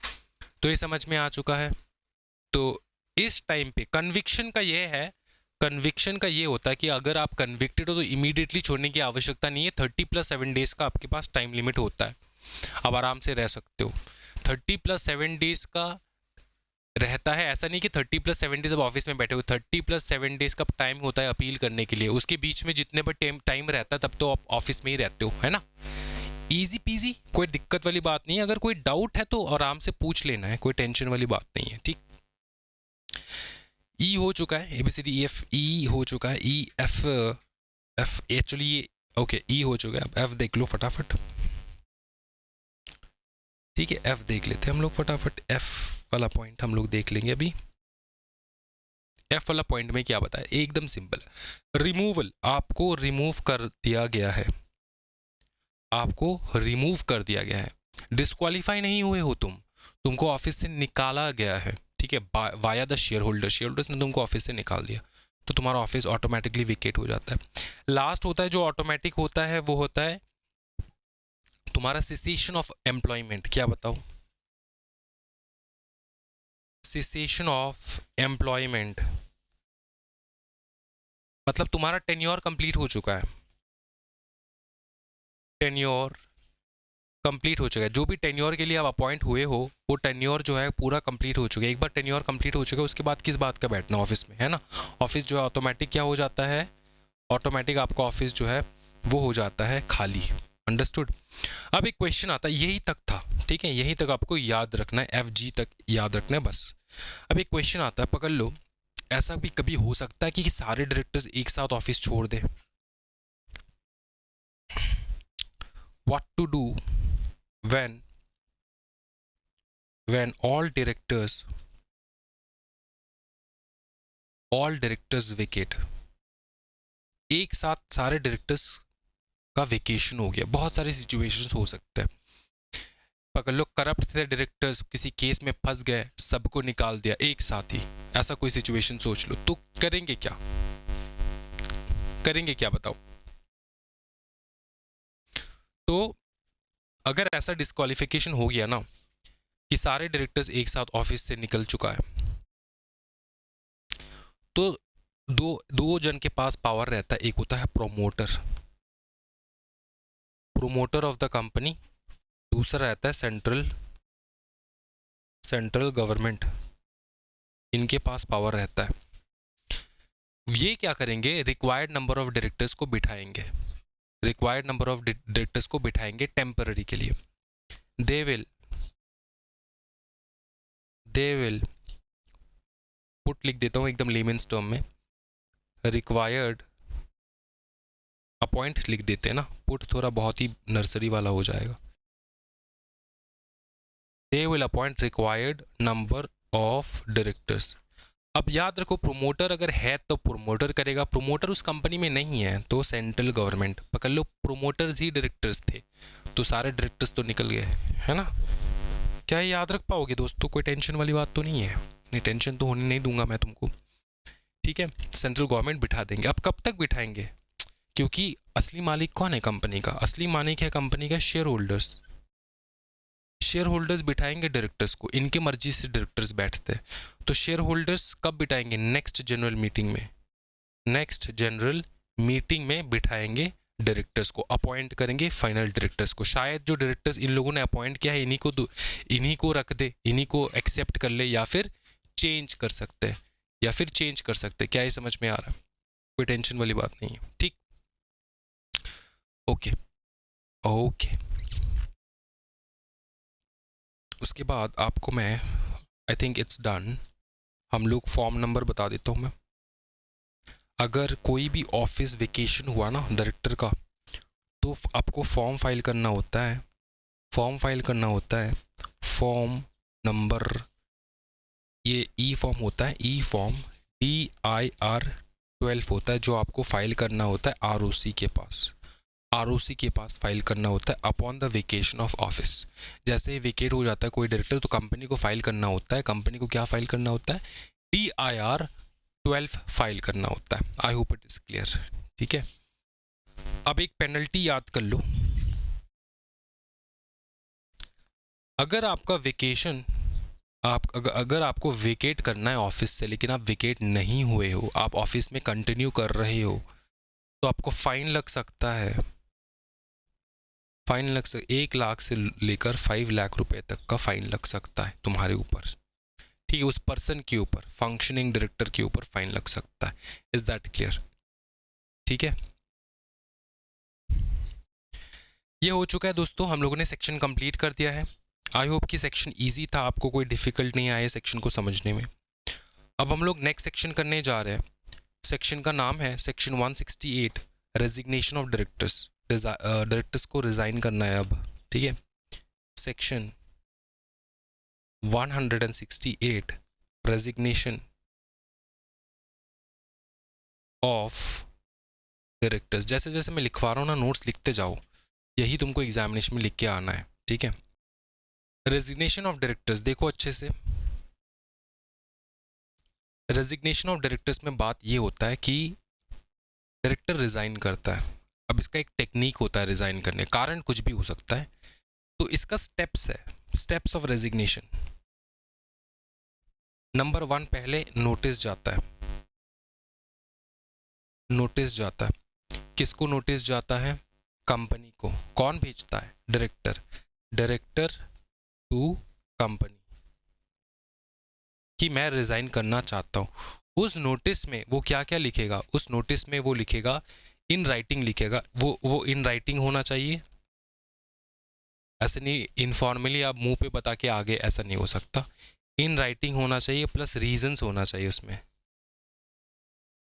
तो ये समझ में आ चुका है। तो इस टाइम पे कन्विक्शन का ये होता है कि अगर आप कन्विक्टेड हो तो इमीडिएटली छोड़ने की आवश्यकता नहीं है। 30 + 7 डेज का आपके पास टाइम लिमिट होता है, आप आराम से रह सकते हो। 30 + 7 डेज का रहता है, ऐसा नहीं कि 30 + 7 डेज अब ऑफिस में बैठे हो। 30 + 7 डेज का टाइम होता है अपील करने के लिए। उसके बीच में जितने पर टाइम रहता है तब तो आप ऑफिस में ही रहते हो, है ना। इजी पीजी, कोई दिक्कत वाली बात नहीं है। अगर कोई डाउट है तो आराम से पूछ लेना है, कोई टेंशन वाली बात नहीं है, ठीक। ई हो चुका है, ABCD EF, ई हो चुका है, EF एक्चुअली ये ओके, ई हो चुका है। अब F देख लो फटाफट, ठीक है। F देख लेते हैं हम लोग फटाफट। F वाला पॉइंट हम लोग देख लेंगे अभी। F वाला पॉइंट में क्या बताया? एकदम सिंपल, रिमूवल। आपको रिमूव कर दिया गया है, डिस्क्वालीफाई नहीं हुए हो तुमको ऑफिस से निकाला गया है, ठीक है, वाया द शेयर होल्डर्स ने तुमको ऑफिस से निकाल दिया, तो तुम्हारा ऑफिस ऑटोमेटिकली वेकेट हो जाता है। लास्ट होता है जो ऑटोमेटिक होता है, वो होता है तुम्हारा सिसेशन ऑफ एम्प्लॉयमेंट, क्या बताओ? सिसेशन ऑफ एम्प्लॉयमेंट मतलब तुम्हारा टेन्योर कंप्लीट हो चुका है, टेन्योर कंप्लीट हो चुका है। जो भी टेन्योर के लिए आप अपॉइंट हुए हो वो टेन्योर जो है पूरा कंप्लीट हो चुका है। एक बार टेन्योर कंप्लीट हो चुका है उसके बाद किस बात का बैठना ऑफिस में, है ना? ऑफिस जो है ऑटोमेटिक क्या हो जाता है, ऑटोमेटिक आपका ऑफिस जो है वो हो जाता है खाली। अंडरस्टूड? अब एक क्वेश्चन आता है, यही तक था, ठीक है, यही तक आपको याद रखना है, FG तक याद रखना है बस। अब एक क्वेश्चन आता है, पकड़ लो, ऐसा भी कभी हो सकता है कि सारे डायरेक्टर्स एक साथ ऑफिस छोड़ दे? What to do when all directors vacate? एक साथ सारे डायरेक्टर्स का वेकेशन हो गया। बहुत सारे सिचुएशंस हो सकते हैं। पकड़ लो, करप्ट थे डायरेक्टर्स, किसी केस में फंस गए, सबको निकाल दिया एक साथ ही, ऐसा कोई सिचुएशन सोच लो, तो करेंगे क्या? करेंगे क्या बताओ? तो अगर ऐसा डिस्क्वालिफिकेशन हो गया ना कि सारे डायरेक्टर्स एक साथ ऑफिस से निकल चुका है, तो दो जन के पास पावर रहता है। एक होता है प्रोमोटर ऑफ द कंपनी, दूसरा रहता है सेंट्रल गवर्नमेंट। इनके पास पावर रहता है। ये क्या करेंगे, रिक्वायर्ड नंबर ऑफ डायरेक्टर्स को बिठाएंगे, रिक्वायर्ड नंबर ऑफ डायरेक्टर्स को बिठाएंगे टेम्पररी के लिए। दे विल पुट, लिख देता हूँ एकदम लेमेन्स टर्म में, रिक्वायर्ड अपॉइंट लिख देते हैं ना, पुट थोड़ा बहुत ही नर्सरी वाला हो जाएगा। They will appoint required number of directors. अब याद रखो, प्रोमोटर अगर है तो प्रोमोटर करेगा, प्रोमोटर उस कंपनी में नहीं है तो सेंट्रल गवर्नमेंट। पकड़ लो, प्रोमोटर्स ही डायरेक्टर्स थे तो सारे डायरेक्टर्स तो निकल गए, है ना? क्या याद रख पाओगे दोस्तों? कोई टेंशन वाली बात तो नहीं है? नहीं, टेंशन तो होने नहीं दूंगा मैं तुमको, ठीक है? सेंट्रल गवर्नमेंट बिठा देंगे। अब कब तक बिठाएंगे? क्योंकि असली मालिक कौन है कंपनी का? असली मालिक है कंपनी का शेयर होल्डर्स। शेयर होल्डर्स बिठाएंगे डायरेक्टर्स को, इनके मर्जी से डायरेक्टर्स बैठते हैं। तो शेयर होल्डर्स कब बिठाएंगे? नेक्स्ट जनरल मीटिंग में, नेक्स्ट जनरल मीटिंग में बिठाएंगे डायरेक्टर्स को, अपॉइंट करेंगे फाइनल डायरेक्टर्स को। शायद जो डायरेक्टर्स इन लोगों ने अपॉइंट किया है इन्हीं को रख दे, इन्हीं को एक्सेप्ट कर ले, या फिर चेंज कर सकते हैं, क्या ये समझ में आ रहा है? कोई टेंशन वाली बात नहीं है, ठीक? ओके। उसके बाद आपको मैं, आई थिंक इट्स डन, हम लोग फॉर्म नंबर बता देता हूँ मैं। अगर कोई भी ऑफिस वेकेशन हुआ ना डायरेक्टर का, तो आपको फॉर्म फाइल करना होता है, फॉर्म नंबर, ये ई फॉर्म होता है, ई फॉर्म DIR 12 होता है, जो आपको फाइल करना होता है ROC के पास फाइल करना होता है upon the vacation of office. जैसे ही वेकेट हो जाता है कोई डायरेक्टर, तो कंपनी को फाइल करना होता है, कंपनी को क्या फाइल करना होता है? DIR 12 फाइल करना होता है। I hope it is clear, ठीक है? अब एक पेनल्टी याद कर लो, अगर आपका वेकेशन, अगर आपको वेकेट करना है ऑफिस से, लेकिन आप वेकेट नहीं हुए हो, आप ऑफिस में कंटिन्यू कर रहे हो, तो आपको फाइन लग सकता है, 1 लाख से लेकर 5 लाख रुपए तक का फाइन लग सकता है तुम्हारे ऊपर, ठीक है? उस पर्सन के ऊपर, फंक्शनिंग डायरेक्टर के ऊपर फाइन लग सकता है। Is that clear? ठीक है, ये हो चुका है दोस्तों, हम लोगों ने सेक्शन कंप्लीट कर दिया है। आई होप कि सेक्शन इजी था, आपको कोई डिफिकल्ट नहीं आया सेक्शन को समझने में। अब हम लोग नेक्स्ट सेक्शन करने जा रहे हैं। सेक्शन का नाम है section 168, resignation of directors. Directors को रिजाइन करना है अब, ठीक है? Section 168, resignation of directors. जैसे जैसे मैं लिखवा रहा हूँ ना, नोट्स लिखते जाओ, यही तुमको एग्जामिनेशन में लिख के आना है, ठीक है? रेजिग्नेशन ऑफ डायरेक्टर्स देखो अच्छे से। रेजिग्नेशन ऑफ डायरेक्टर्स में बात ये होता है कि डायरेक्टर रिजाइन करता है। अब इसका एक टेक्निक होता है रिजाइन करने, कारण कुछ भी हो सकता है, तो इसका स्टेप्स है, स्टेप्स ऑफ रेजिग्नेशन। नंबर 1, पहले नोटिस जाता है। नोटिस जाता है, किसको नोटिस जाता है? कंपनी को। कौन भेजता है? डायरेक्टर। डायरेक्टर टू कंपनी कि मैं रिजाइन करना चाहता हूं। उस नोटिस में वो क्या क्या लिखेगा? उस नोटिस में वो लिखेगा, इन राइटिंग लिखेगा। वो इन राइटिंग होना चाहिए, ऐसे नहीं इनफॉर्मली आप मुंह पे बता के आगे, ऐसा नहीं हो सकता। इन राइटिंग होना चाहिए, प्लस रीजंस होना चाहिए उसमें।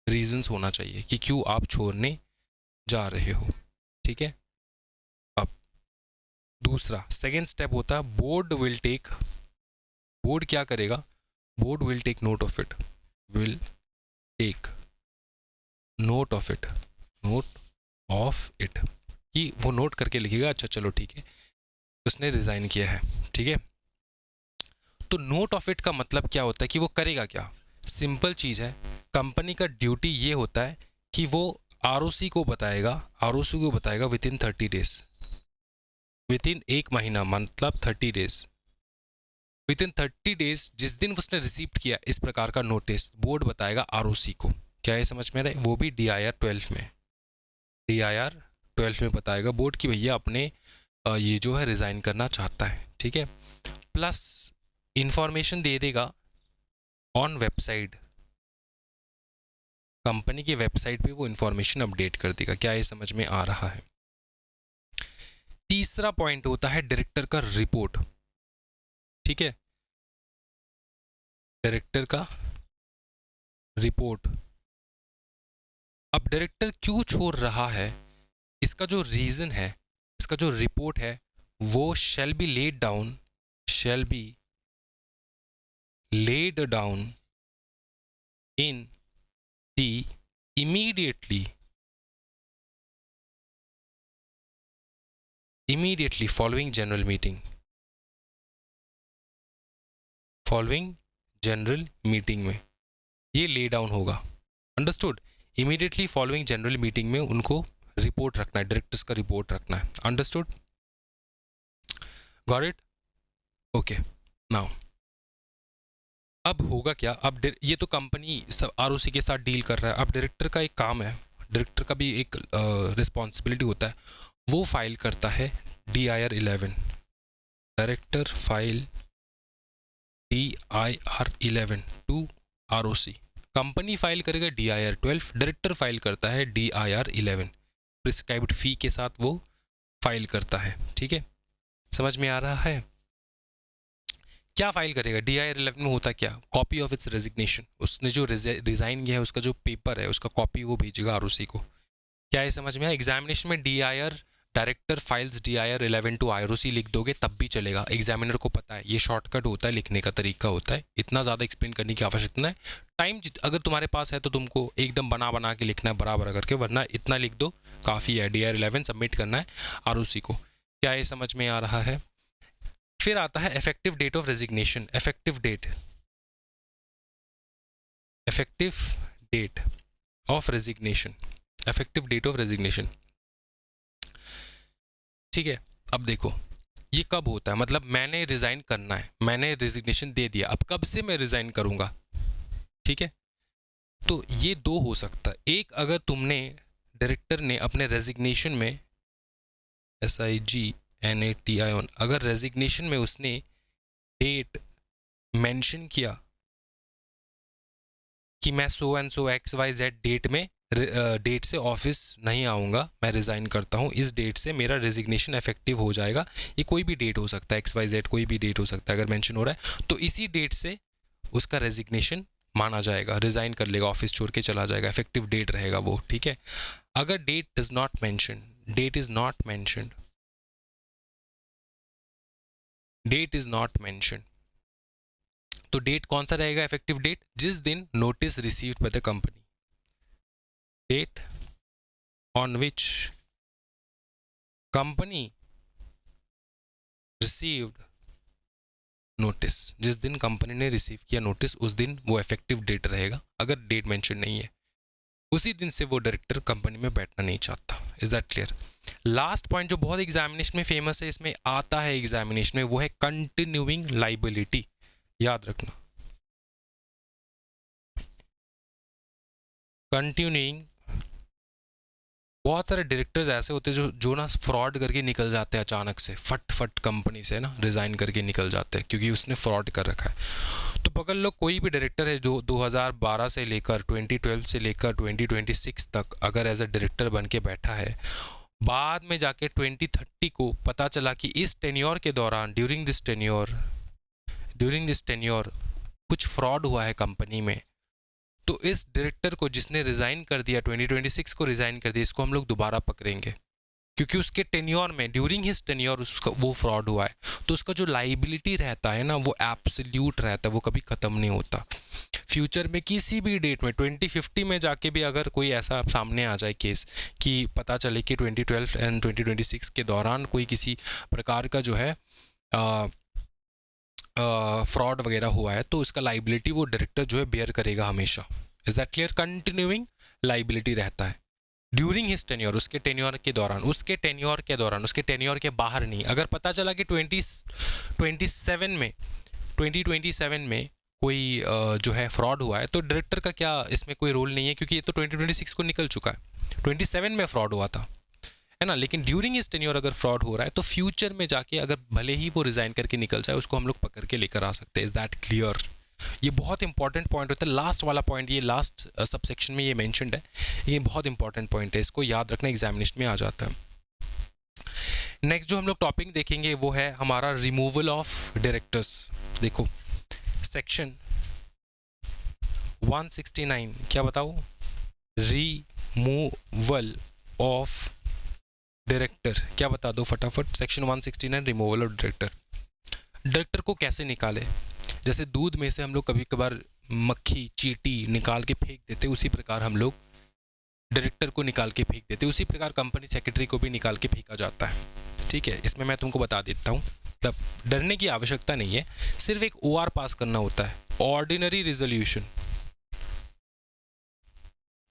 रीजंस होना चाहिए कि क्यों आप छोड़ने जा रहे हो, ठीक है। अब दूसरा, सेकेंड स्टेप होता है बोर्ड विल टेक। बोर्ड क्या करेगा? Board will take note of it. Will take note of it. Note of it कि वो नोट करके लिखेगा, अच्छा चलो ठीक है उसने रिजाइन किया है, ठीक है। तो नोट ऑफ इट का मतलब क्या होता है कि वो करेगा क्या? सिंपल चीज़ है, कंपनी का ड्यूटी ये होता है कि वो आरओसी को बताएगा, आरओसी को बताएगा with in 30 days, with in 1 महीना, मतलब 30 डेज। विद इन 30 डेज जिस दिन उसने रिसीव किया इस प्रकार का नोटिस, बोर्ड बताएगा आरओसी को। क्या ये समझ में आ रहा है? वो भी DIR 12 में, DIR 12 में बताएगा बोर्ड कि भैया अपने ये जो है रिज़ाइन करना चाहता है, ठीक है। प्लस इंफॉर्मेशन दे देगा ऑन वेबसाइट, कंपनी की वेबसाइट पे वो इंफॉर्मेशन अपडेट कर देगा। क्या ये समझ में आ रहा है? तीसरा पॉइंट होता है डायरेक्टर का रिपोर्ट, ठीक है। डायरेक्टर का रिपोर्ट। अब डायरेक्टर क्यों छोड़ रहा है, इसका जो रीजन है, इसका जो रिपोर्ट है, वो shall be laid down, shall be laid down in the immediately following general meeting, following general meeting में ये lay down होगा। Understood? Immediately following general meeting में उनको रिपोर्ट रखना है, डायरेक्टर्स का रिपोर्ट रखना है। Understood? Got it? Okay. Now अब होगा क्या? अब ये तो कंपनी सब आरओसी के साथ डील कर रहा है। अब डायरेक्टर का एक काम है, डायरेक्टर का भी एक रिस्पॉन्सिबिलिटी होता है, वो फाइल करता है DIR 11। Director file DIR 11 to ROC. Company file करेगा DIR 12, डायरेक्टर फाइल करता है DIR 11। प्रिस्क्राइब्ड फी के साथ वो फाइल करता है, ठीक है। समझ में आ रहा है? क्या फाइल करेगा? DIR 11 में होता क्या? Copy of its resignation. उसने जो रिजाइन किया है उसका जो पेपर है उसका कॉपी वो भेजेगा आरओसी को। क्या ये समझ में आया? एग्जामिनेशन में DIR director files DIR 11 to ROC लिख दोगे तब भी चलेगा, एग्जामिनर को पता है, ये शॉर्टकट होता है, लिखने का तरीका होता है, इतना ज़्यादा एक्सप्लेन करने की आवश्यकता नहीं है। टाइम अगर तुम्हारे पास है तो तुमको एकदम बना के लिखना है बराबर करके, वरना इतना लिख दो काफ़ी है। DIR 11 सबमिट करना है आरओसी को। क्या ये समझ में आ रहा है? फिर आता है effective date of resignation. Effective date, effective date of resignation, effective date of resignation, ठीक है। अब देखो ये कब होता है, मतलब मैंने रिजाइन करना है, मैंने रेजिग्नेशन दे दिया, अब कब से मैं रिजाइन करूंगा, ठीक है। तो ये दो हो सकता है। एक, अगर तुमने डायरेक्टर ने अपने रेजिग्नेशन में SIGNATION अगर रेजिग्नेशन में उसने डेट मेंशन किया कि मैं so and so XYZ date में डेट से ऑफिस नहीं आऊँगा, मैं रिज़ाइन करता हूँ, इस डेट से मेरा रेजिग्नेशन इफेक्टिव हो जाएगा। ये कोई भी डेट हो सकता है, XYZ कोई भी डेट हो सकता है, अगर मेंशन हो रहा है तो इसी डेट से उसका रेजिग्नेशन माना जाएगा, रिज़ाइन कर लेगा, ऑफिस छोड़ के चला जाएगा, इफेक्टिव डेट रहेगा वो, ठीक है। अगर date does not mention, date is not mentioned, date is not mentioned, तो डेट कौन सा रहेगा इफेक्टिव डेट? जिस दिन notice received by the company, date on which company received notice, जिस दिन कंपनी ने रिसीव किया नोटिस उस दिन वो इफेक्टिव डेट रहेगा। अगर डेट मेंशन नहीं है उसी दिन से वो डायरेक्टर कंपनी में बैठना नहीं चाहता। Is that clear? Last point जो बहुत एग्जामिनेशन में फेमस है, इसमें आता है एग्जामिनेशन में, वो है कंटिन्यूइंग लाइबिलिटी। याद रखना, कंटिन्यूइंग। बहुत सारे डायरेक्टर्स ऐसे होते हैं जो ना फ्रॉड करके निकल जाते हैं अचानक से, फट कंपनी से ना रिज़ाइन करके निकल जाते हैं क्योंकि उसने फ्रॉड कर रखा है। तो पकड़ लो कोई भी डायरेक्टर है जो 2012 से लेकर 2012 से लेकर 2026 तक अगर एज अ डायरेक्टर बन के बैठा है, बाद में जाके 2030 को पता चला कि इस टेन्योर के दौरान, ड्यूरिंग दिस टेन्योर कुछ फ्रॉड हुआ है कंपनी में, तो इस डायरेक्टर को जिसने रिज़ाइन कर दिया, 2026 को रिज़ाइन कर दिया, इसको हम लोग दोबारा पकड़ेंगे क्योंकि उसके टेन्योर में, ड्यूरिंग हिज टेन्योर उसका वो फ्रॉड हुआ है। तो उसका जो लाइबिलिटी रहता है ना, वो एब्सोल्यूट रहता है, वो कभी ख़त्म नहीं होता। फ्यूचर में किसी भी डेट में 2050 में जाके भी अगर कोई ऐसा सामने आ जाए केस कि पता चले कि 2012 एंड 2026 के दौरान कोई किसी प्रकार का जो है फ्रॉड वगैरह हुआ है, तो उसका लाइबिलिटी वो डायरेक्टर जो है बेयर करेगा हमेशा। Is that clear? Continuing liability रहता है ड्यूरिंग हिज टेन्योर, उसके टेन्योर के दौरान, उसके टेन्योर के दौरान, उसके टेन्योर के बाहर नहीं। अगर पता चला कि 2027 में कोई जो है फ्रॉड हुआ है, तो डायरेक्टर का क्या इसमें कोई रोल नहीं है क्योंकि ये तो 2026 को निकल चुका है, 27 में फ्रॉड हुआ था, है ना। लेकिन ड्यूरिंग इस टेन्योर अगर फ्रॉड हो रहा है तो फ्यूचर में जाके अगर भले ही वो रिजाइन करके निकल जाए, उसको हम लोग पकड़ के लेकर आ सकते हैं। Is that clear? ये बहुत इंपॉर्टेंट पॉइंट होता है, लास्ट वाला पॉइंट, ये लास्ट सबसेक्शन में ये मेंशन्ड है, ये बहुत इंपॉर्टेंट पॉइंट है, इसको याद रखना, एग्जामिनेशन में आ जाता है। नेक्स्ट जो हम लोग टॉपिक देखेंगे वो है हमारा रिमूवल ऑफ डायरेक्टर्स। देखो सेक्शन 169 क्या बताओ? Removal of director. क्या बता दो फटाफट? Section 169 removal of director. Director को कैसे निकाले? जैसे दूध में से हम लोग कभी कभार मक्खी चींटी निकाल के फेंक देते, उसी प्रकार हम लोग डायरेक्टर को निकाल के फेंक देते, उसी प्रकार कंपनी सेक्रेटरी को भी निकाल के फेंका जाता है। ठीक है, इसमें मैं तुमको बता देता हूँ, तब डरने की आवश्यकता नहीं है, सिर्फ एक OR पास करना होता है, ordinary resolution,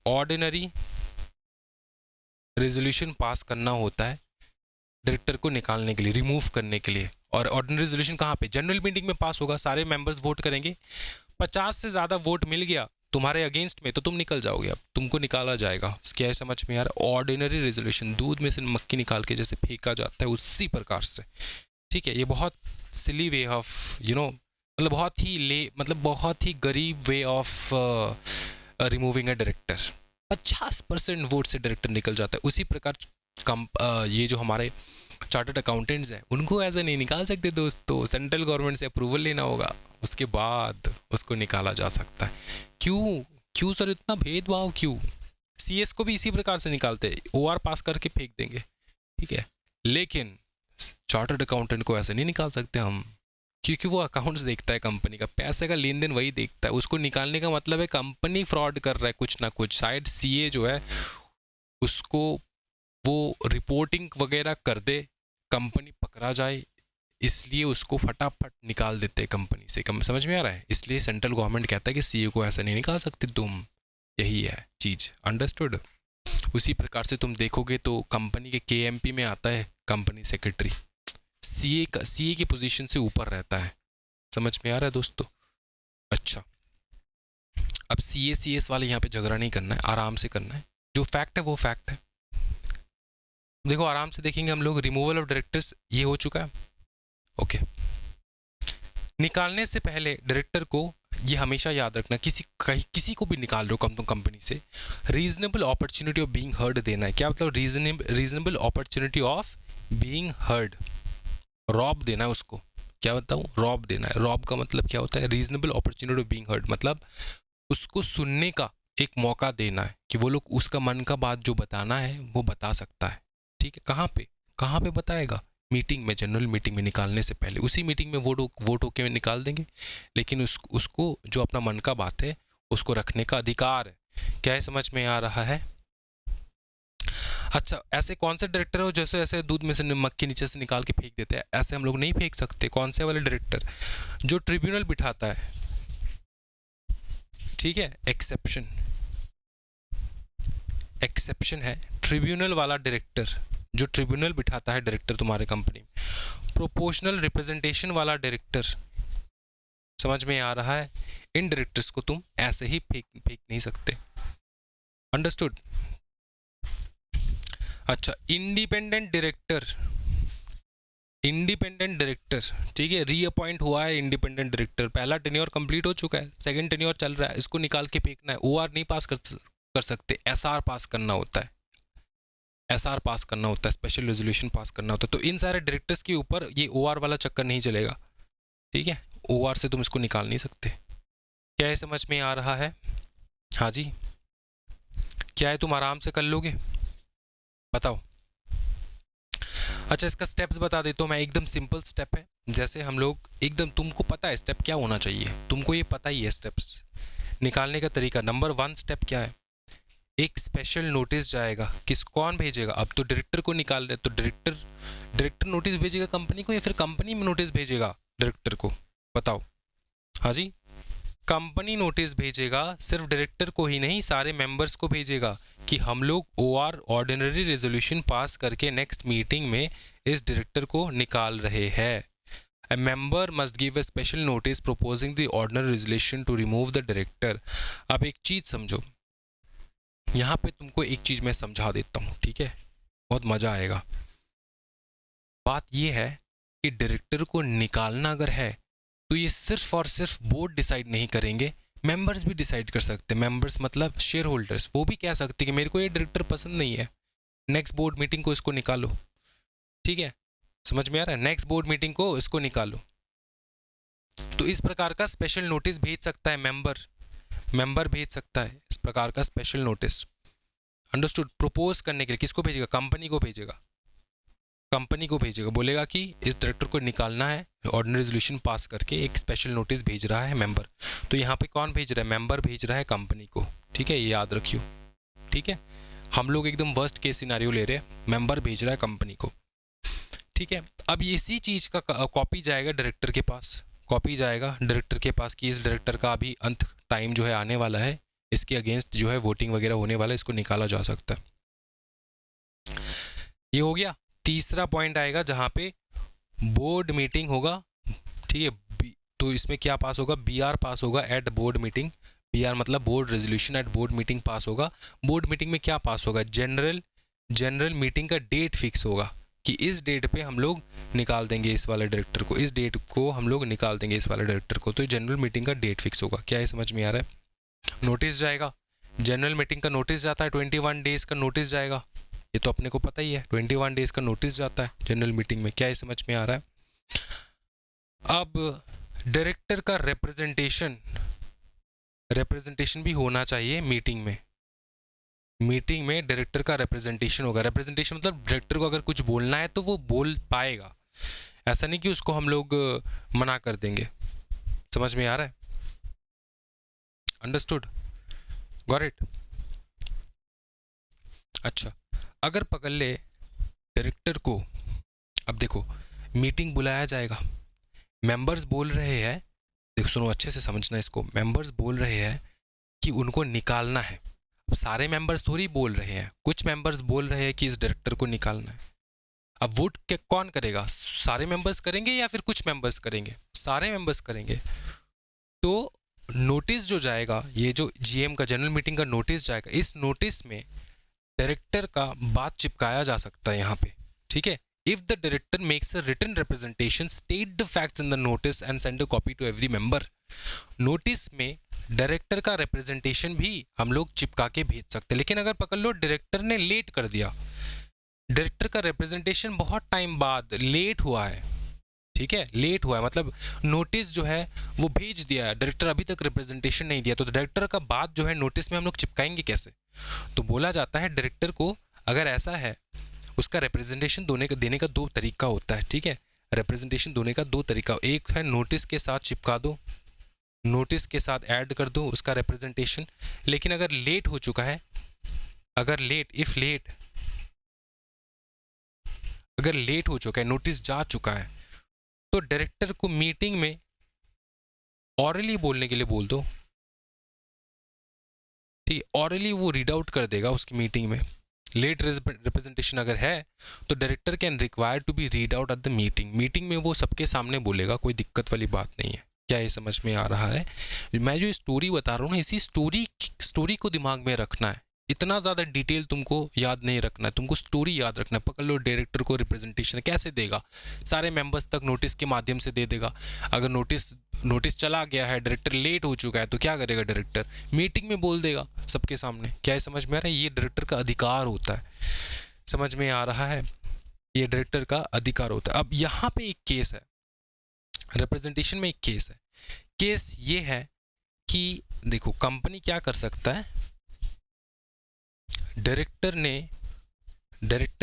ordinary resolution pass करना होता है डायरेक्टर को निकालने के लिए, रिमूव करने के लिए। और ऑर्डिनरी रेजोल्यूशन कहाँ पे? जनरल मीटिंग में पास होगा, सारे मेंबर्स वोट करेंगे, 50 से ज़्यादा वोट मिल गया तुम्हारे अगेंस्ट में तो तुम निकल जाओगे, अब तुमको निकाला जाएगा। क्या है समझ में यार? ऑर्डिनरी रेजोल्यूशन, दूध में से मक्खी निकाल के जैसे फेंका जाता है उसी प्रकार से। ठीक है, ये बहुत सिली वे ऑफ मतलब बहुत ही गरीब way of removing a director. 50% vote से डायरेक्टर निकल जाता है। उसी प्रकार ये जो हमारे चार्टर्ड अकाउंटेंट्स हैं उनको ऐसा नहीं निकाल सकते दोस्तों, सेंट्रल गवर्नमेंट से अप्रूवल लेना होगा, उसके बाद उसको निकाला जा सकता है। क्यों सर इतना भेदभाव क्यों? CS को भी इसी प्रकार से निकालते हैं, OR पास करके फेंक देंगे, ठीक है। लेकिन चार्टर्ड अकाउंटेंट को ऐसे नहीं निकाल सकते हम, क्योंकि वो अकाउंट्स देखता है, कंपनी का पैसे का लेन देन वही देखता है। उसको निकालने का मतलब है कंपनी फ्रॉड कर रहा है कुछ ना कुछ, शायद CA जो है उसको वो रिपोर्टिंग वगैरह कर दे, कंपनी पकड़ा जाए, इसलिए उसको फटाफट निकाल देते हैं कंपनी से। समझ में आ रहा है? इसलिए सेंट्रल गवर्नमेंट कहता है कि CA को ऐसा नहीं निकाल सकते तुम, यही है चीज़, अंडरस्टूड। उसी प्रकार से तुम देखोगे तो कंपनी के KMP में आता है कंपनी सेक्रेटरी, CA की पोजीशन से ऊपर रहता है। समझ में आ रहा है दोस्तों? अच्छा, अब CA CS वाले यहाँ पे झगड़ा नहीं करना है, आराम से करना है, जो फैक्ट है वो फैक्ट है। देखो आराम से देखेंगे हम लोग, रिमूवल ऑफ डायरेक्टर्स ये हो चुका है, ओके। निकालने से पहले डायरेक्टर को ये हमेशा याद रखना, किसी को भी निकाल रहे हो कंपनी से, reasonable opportunity of being heard देना है। क्या मतलब reasonable opportunity of being heard? रॉब देना है उसको। क्या बताऊँ? रॉब देना है। रॉब का मतलब क्या होता है? Reasonable opportunity of being heard, मतलब उसको सुनने का एक मौका देना है कि वो लोग उसका मन का बात जो बताना है वो बता सकता है। ठीक है, कहाँ पे बताएगा? मीटिंग में, जनरल मीटिंग में निकालने से पहले, उसी मीटिंग में वोट होके निकाल देंगे, लेकिन उसको जो अपना मन का बात है उसको रखने का अधिकार है। क्या है समझ में आ रहा है? अच्छा, ऐसे कौन से डायरेक्टर हो जैसे ऐसे दूध में से मक्खी नीचे से निकाल के फेंक देते हैं? ऐसे हम लोग नहीं फेंक सकते। कौन से वाले डायरेक्टर? जो ट्रिब्यूनल बिठाता है, ठीक है, एक्सेप्शन है, ट्रिब्यूनल वाला डायरेक्टर जो ट्रिब्यूनल बिठाता है डायरेक्टर तुम्हारे कंपनी में। प्रोपोर्शनल रिप्रेजेंटेशन वाला डायरेक्टर, समझ में आ रहा है? इन डायरेक्टर्स को तुम ऐसे ही फेंक नहीं सकते। अंडरस्टूड? अच्छा, इंडिपेंडेंट डायरेक्टर, इंडिपेंडेंट डायरेक्टर, ठीक है, रीअपॉइंट हुआ है इंडिपेंडेंट डायरेक्टर, पहला टेन्योर कंप्लीट हो चुका है, सेकंड टेन्योर चल रहा है, इसको निकाल के फेंकना है। ओआर नहीं पास कर सकते, एसआर पास करना होता है, एसआर पास करना होता है, स्पेशल रेजोल्यूशन पास करना होता है। तो इन सारे डायरेक्टर्स के ऊपर ये ओआर वाला चक्कर नहीं चलेगा, ठीक है? ओआर से तुम इसको निकाल नहीं सकते। क्या ये समझ में आ रहा है? हाँ जी, क्या है, तुम आराम से कर लोगे? बताओ। अच्छा, इसका स्टेप्स बता देता हूँ मैं, एकदम सिंपल स्टेप है। जैसे हम लोग एकदम, तुमको पता है स्टेप क्या होना चाहिए, तुमको ये पता ही है स्टेप्स निकालने का तरीका। नंबर 1 स्टेप क्या है? एक स्पेशल नोटिस जाएगा, कौन भेजेगा? अब तो डायरेक्टर को निकाल रहे, तो डायरेक्टर नोटिस भेजेगा कंपनी को या फिर कंपनी में नोटिस भेजेगा डायरेक्टर को? बताओ। हाँ जी, कंपनी नोटिस भेजेगा, सिर्फ डायरेक्टर को ही नहीं, सारे मेंबर्स को भेजेगा कि हम लोग ओआर, ऑर्डिनरी रेजोल्यूशन पास करके नेक्स्ट मीटिंग में इस डायरेक्टर को निकाल रहे हैं। A member must give a special notice proposing the ordinary resolution to remove the director। अब एक चीज समझो, यहाँ पे तुमको एक चीज मैं समझा देता हूँ, ठीक है? बहुत मजा आएगा। बात ये है कि डायरेक्टर को निकालना अगर है तो ये सिर्फ और सिर्फ बोर्ड डिसाइड नहीं करेंगे, मेंबर्स भी डिसाइड कर सकते हैं। मेंबर्स मतलब शेयर होल्डर्स, वो भी कह सकते हैं कि मेरे को ये डायरेक्टर पसंद नहीं है, नेक्स्ट बोर्ड मीटिंग को इसको निकालो, ठीक है? समझ में आ रहा है? नेक्स्ट बोर्ड मीटिंग को इसको निकालो। तो इस प्रकार का स्पेशल नोटिस भेज सकता है मेंबर भेज सकता है इस प्रकार का स्पेशल नोटिस। अंडरस्टूड? प्रपोज करने के लिए किसको भेजेगा? कंपनी को भेजेगा, कंपनी को भेजेगा, बोलेगा कि इस डायरेक्टर को निकालना है, ऑर्डिनरी रेजोल्यूशन पास करके एक स्पेशल नोटिस भेज रहा है मेंबर। तो यहाँ पे कौन भेज रहा है? मेंबर भेज रहा है कंपनी को, ठीक है? ये याद रखियो, ठीक है? हम लोग एकदम वर्स्ट केस सिनेरियो ले रहे हैं, मेंबर भेज रहा है कंपनी को, ठीक है? अब इसी चीज का कॉपी जाएगा डायरेक्टर के पास, कॉपी जाएगा डायरेक्टर के पास कि इस डायरेक्टर का अभी अंत टाइम जो है आने वाला है, इसके अगेंस्ट जो है वोटिंग वगैरह होने वाला है, इसको निकाला जा सकता है। ये हो गया। तीसरा पॉइंट आएगा जहां पे बोर्ड मीटिंग होगा, ठीक है? तो इसमें क्या पास होगा? बीआर पास होगा एट बोर्ड मीटिंग। बीआर मतलब board resolution at board meeting pass होगा। बोर्ड मीटिंग में क्या पास होगा? जनरल मीटिंग का डेट फिक्स होगा कि इस डेट पे हम लोग निकाल देंगे इस वाले डायरेक्टर को, इस डेट को हम लोग निकाल देंगे इस वाले डायरेक्टर को। तो जनरल मीटिंग का डेट फिक्स होगा। क्या ये समझ में आ रहा है? नोटिस जाएगा, जनरल मीटिंग का नोटिस जाता है, 21 डेज का नोटिस जाएगा, ये तो अपने को पता ही है, 21 डेज का नोटिस जाता है जनरल मीटिंग में। क्या ये समझ में आ रहा है? अब डायरेक्टर का रिप्रेजेंटेशन भी होना चाहिए मीटिंग में। मीटिंग में डायरेक्टर का रिप्रेजेंटेशन होगा। रिप्रेजेंटेशन मतलब डायरेक्टर को अगर कुछ बोलना है तो वो बोल पाएगा, ऐसा नहीं कि उसको हम लोग मना कर देंगे। समझ में आ रहा है? अंडरस्टूड? Got it? अच्छा, अगर पकड़ ले डायरेक्टर को, अब देखो मीटिंग बुलाया जाएगा, मेंबर्स बोल रहे हैं, देखो सुनो अच्छे से समझना इसको, मेंबर्स बोल रहे हैं कि उनको निकालना है। अब सारे मेंबर्स थोड़ी बोल रहे हैं, कुछ मेंबर्स बोल रहे हैं कि इस डायरेक्टर को निकालना है। अब वोट कौन करेगा? सारे मेंबर्स करेंगे या फिर कुछ मेंबर्स करेंगे? सारे मेंबर्स करेंगे। तो नोटिस जो जाएगा, ये जो जीएम का जनरल मीटिंग का नोटिस जाएगा, इस नोटिस में डायरेक्टर का बात चिपकाया जा सकता है यहाँ पे, ठीक है? If the director makes a written representation, state the facts in the notice and send a copy to every member। Notice में डायरेक्टर का रिप्रेजेंटेशन भी हम लोग चिपका के भेज सकते हैं। लेकिन अगर पकड़ लो डायरेक्टर ने लेट कर दिया, डायरेक्टर का रिप्रेजेंटेशन बहुत टाइम बाद लेट हुआ है, ठीक है? लेट हुआ है मतलब नोटिस जो है वो भेज दिया है, डायरेक्टर अभी तक रिप्रेजेंटेशन नहीं दिया, तो डायरेक्टर का बात जो है नोटिस में हम लोग चिपकाएंगे कैसे? तो बोला जाता है डायरेक्टर को अगर ऐसा है, उसका रिप्रेजेंटेशन देने का 2 तरीका होता है, ठीक है? रिप्रेजेंटेशन देने का 2 तरीका, एक है नोटिस के साथ चिपका दो, नोटिस के साथ ऐड कर दो उसका रिप्रेजेंटेशन। लेकिन अगर लेट हो चुका है, अगर लेट हो चुका है, नोटिस जा चुका है, तो डायरेक्टर को मीटिंग में ऑरली बोलने के लिए बोल दो, ठीक है? ऑरली वो रीड आउट कर देगा उसकी मीटिंग में लेट रिप्रेजेंटेशन अगर है तो director can require to be read out at the meeting में वो सबके सामने बोलेगा, कोई दिक्कत वाली बात नहीं है। क्या ये समझ में आ रहा है? मैं जो स्टोरी बता रहा हूँ ना, इसी स्टोरी को दिमाग में रखना है, इतना ज़्यादा डिटेल तुमको याद नहीं रखना है, तुमको स्टोरी याद रखना है। पकड़ लो, डायरेक्टर को रिप्रेजेंटेशन कैसे देगा, सारे मेंबर्स तक नोटिस के माध्यम से दे देगा। अगर नोटिस चला गया है, डायरेक्टर लेट हो चुका है, तो क्या करेगा डायरेक्टर? मीटिंग में बोल देगा सबके सामने। क्या ये समझ में आ रहा है? ये डायरेक्टर का अधिकार होता है। समझ में आ रहा है? ये डायरेक्टर का अधिकार होता है। अब यहाँ पे एक केस है, रिप्रेजेंटेशन में एक केस है। केस ये है कि देखो, कंपनी क्या कर सकता है, डायरेक्टर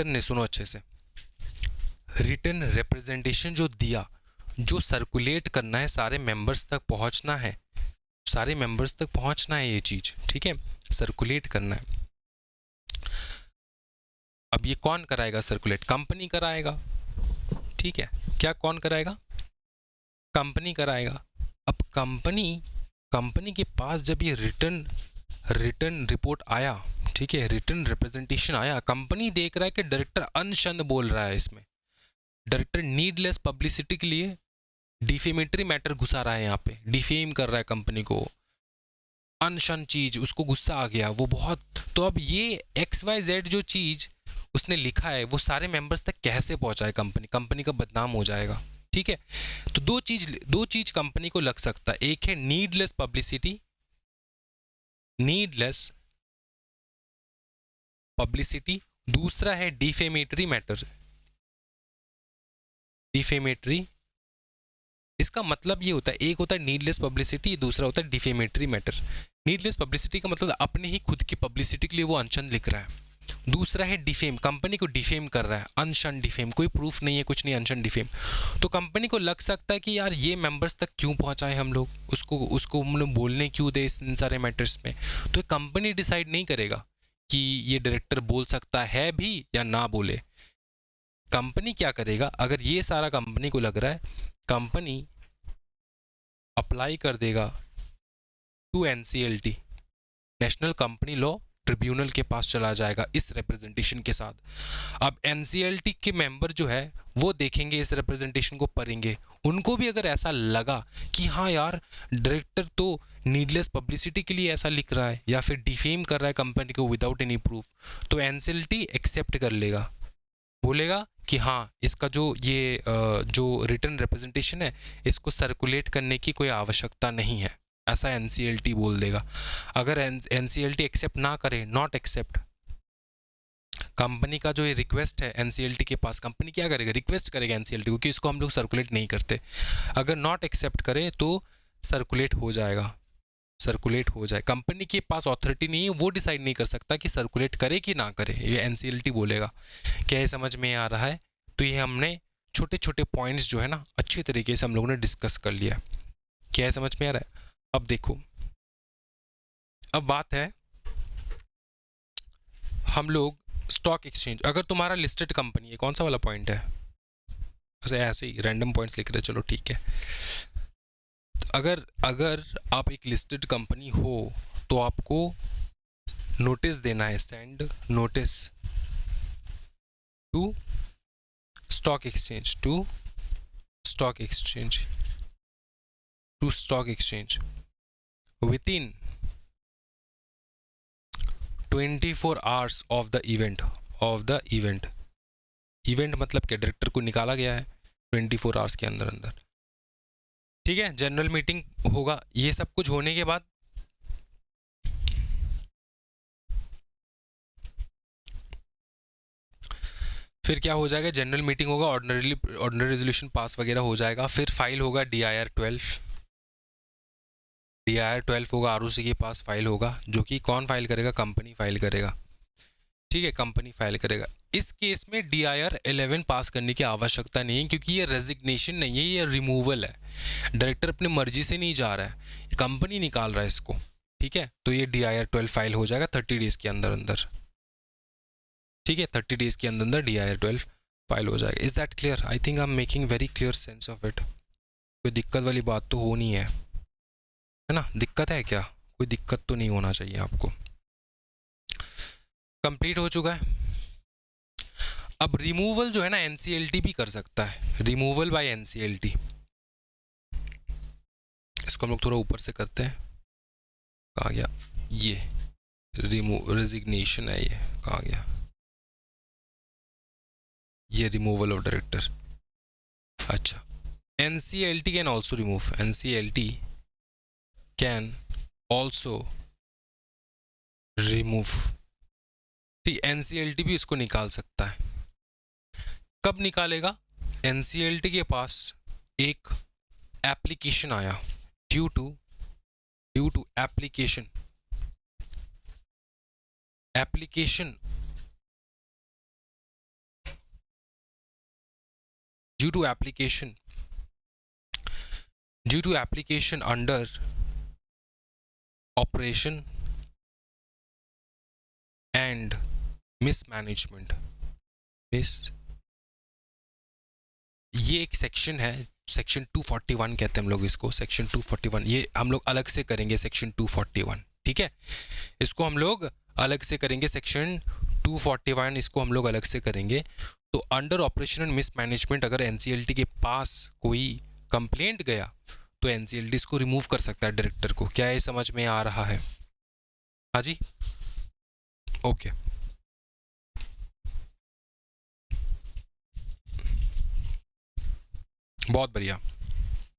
ने सुनो अच्छे से, रिटन रिप्रेजेंटेशन जो दिया, जो सर्कुलेट करना है, सारे मेंबर्स तक पहुंचना है, सारे मेंबर्स तक पहुंचना है ये चीज, ठीक है, सर्कुलेट करना है। अब ये कौन कराएगा सर्कुलेट? कंपनी कराएगा, ठीक है। क्या कौन कराएगा? कंपनी कराएगा। अब कंपनी के पास जब ये रिटन रिपोर्ट आया, ठीक है, रिटन रिप्रेजेंटेशन आया, कंपनी देख रहा है कि डायरेक्टर अनशन बोल रहा है, इसमें डायरेक्टर नीडलेस पब्लिसिटी के लिए डिफेमेटरी मैटर घुसा रहा है, यहाँ पे डिफेम कर रहा है कंपनी को, अनशन चीज, उसको गुस्सा आ गया वो बहुत। तो अब ये XYZ जो चीज उसने लिखा है वो सारे मेंबर्स तक कैसे पहुंचाए? कंपनी का बदनाम हो जाएगा, ठीक है। तो दो चीज कंपनी को लग सकता है, एक है नीडलेस पब्लिसिटी, दूसरा है डिफेमेटरी मैटर। डिफेमेटरी, इसका मतलब ये होता है, एक होता है नीडलेस पब्लिसिटी, दूसरा होता है डिफेमेटरी मैटर। नीडलेस पब्लिसिटी का मतलब अपने ही खुद की पब्लिसिटी के लिए वो अनशन लिख रहा है। दूसरा है डिफेम, कंपनी को डिफेम कर रहा है, अनशन डिफेम, कोई प्रूफ नहीं है, कुछ नहीं, अनशन डिफेम। तो कंपनी को लग सकता है कि यार ये मेंबर्स तक क्यों पहुंचाए हम लोग, उसको मतलब बोलने क्यों दे इन सारे मैटर्स में। तो कंपनी डिसाइड नहीं करेगा कि ये डायरेक्टर बोल सकता है भी या ना बोले। कंपनी क्या करेगा, अगर ये सारा कंपनी को लग रहा है, कंपनी अप्लाई कर देगा to NCLT, national company law tribunal के पास चला जाएगा इस रिप्रेजेंटेशन के साथ। अब NCLT के मेंबर जो है वो देखेंगे, इस रिप्रेजेंटेशन को पढ़ेंगे, उनको भी अगर ऐसा लगा कि हाँ यार डायरेक्टर तो नीडलेस पब्लिसिटी के लिए ऐसा लिख रहा है या फिर डिफेम कर रहा है कंपनी को विदाउट एनी प्रूफ, तो NCLT एक्सेप्ट कर लेगा, बोलेगा कि हाँ इसका जो रिटन रिप्रेजेंटेशन है इसको सर्कुलेट करने की कोई आवश्यकता नहीं है, ऐसा NCLT बोल देगा। अगर NCLT एक्सेप्ट ना करे, नॉट एक्सेप्ट, कंपनी का जो ये रिक्वेस्ट है NCLT के पास, कंपनी क्या करेगा, रिक्वेस्ट करेगा NCLT को कि इसको हम लोग सर्कुलेट नहीं करते। अगर नॉट एक्सेप्ट करे तो सर्कुलेट हो जाएगा, कंपनी के पास ऑथोरिटी नहीं है, वो डिसाइड नहीं कर सकता कि सर्कुलेट करे कि ना करे, ये NCLT बोलेगा। क्या ये समझ में आ रहा है? तो ये हमने छोटे छोटे पॉइंट्स जो है ना अच्छी तरीके से हम लोगों ने डिस्कस कर लिया। क्या ये समझ में आ रहा है? अब देखो, अब बात है हम लोग स्टॉक एक्सचेंज, अगर तुम्हारा लिस्टेड कंपनी है, कौन सा वाला पॉइंट है, ऐसे ही रैंडम पॉइंट्स लिख रहे, चलो ठीक है। अगर आप एक लिस्टेड कंपनी हो तो आपको नोटिस देना है, send notice to stock exchange within 24 hours of the event मतलब क्या, डायरेक्टर को निकाला गया है 24 आवर्स के अंदर, ठीक है। जनरल मीटिंग होगा, ये सब कुछ होने के बाद फिर क्या हो जाएगा, जनरल मीटिंग होगा, ऑर्डिनरी रेजोल्यूशन पास वगैरह हो जाएगा, फिर फाइल होगा DIR 12 होगा, ROC के पास फाइल होगा, जो कि कौन फाइल करेगा, कंपनी फाइल करेगा, ठीक है, कंपनी फाइल करेगा। इस केस में DIR 11 पास करने की आवश्यकता नहीं है, क्योंकि ये रेजिग्नेशन नहीं है, ये रिमूवल है, डायरेक्टर अपनी मर्जी से नहीं जा रहा है, कंपनी निकाल रहा है इसको, ठीक है। तो ये DIR 12 फाइल हो जाएगा 30 डेज के अंदर, ठीक है, 30 डेज के अंदर DIR 12 फाइल हो जाएगा। Is that clear? I think I am making very clear sense of it. कोई दिक्कत वाली बात तो हो नहीं है ना? दिक्कत है क्या? कोई दिक्कत तो नहीं होना चाहिए आपको। कंप्लीट हो चुका है। अब रिमूवल जो है ना एनसीएलटी भी कर सकता है, रिमूवल बाय एनसीएलटी। इसको हम लोग थोड़ा ऊपर से करते हैं, कहा गया ये रेजिग्नेशन है, ये कहा गया ये रिमूवल ऑफ डायरेक्टर। अच्छा, NCLT can also remove, NCLT can also remove, ठीक, एनसीएलटी भी इसको निकाल सकता है। कब निकालेगा? एनसीएलटी के पास एक एप्लीकेशन आया, due to application under operation and mismanagement. ये एक सेक्शन है, सेक्शन 241 कहते हैं हम लोग इसको, सेक्शन 241। ये हम लोग अलग से करेंगे सेक्शन 241, ठीक है, इसको हम लोग अलग से करेंगे, सेक्शन 241 इसको हम लोग अलग से करेंगे। तो अंडर ऑपरेशन एंड मिसमैनेजमेंट अगर एनसीएलटी के पास कोई कंप्लेंट गया तो एनसीएलटी इसको रिमूव कर सकता है डायरेक्टर को। क्या ये समझ में आ रहा है? हाँ जी, ओके। बहुत बढ़िया।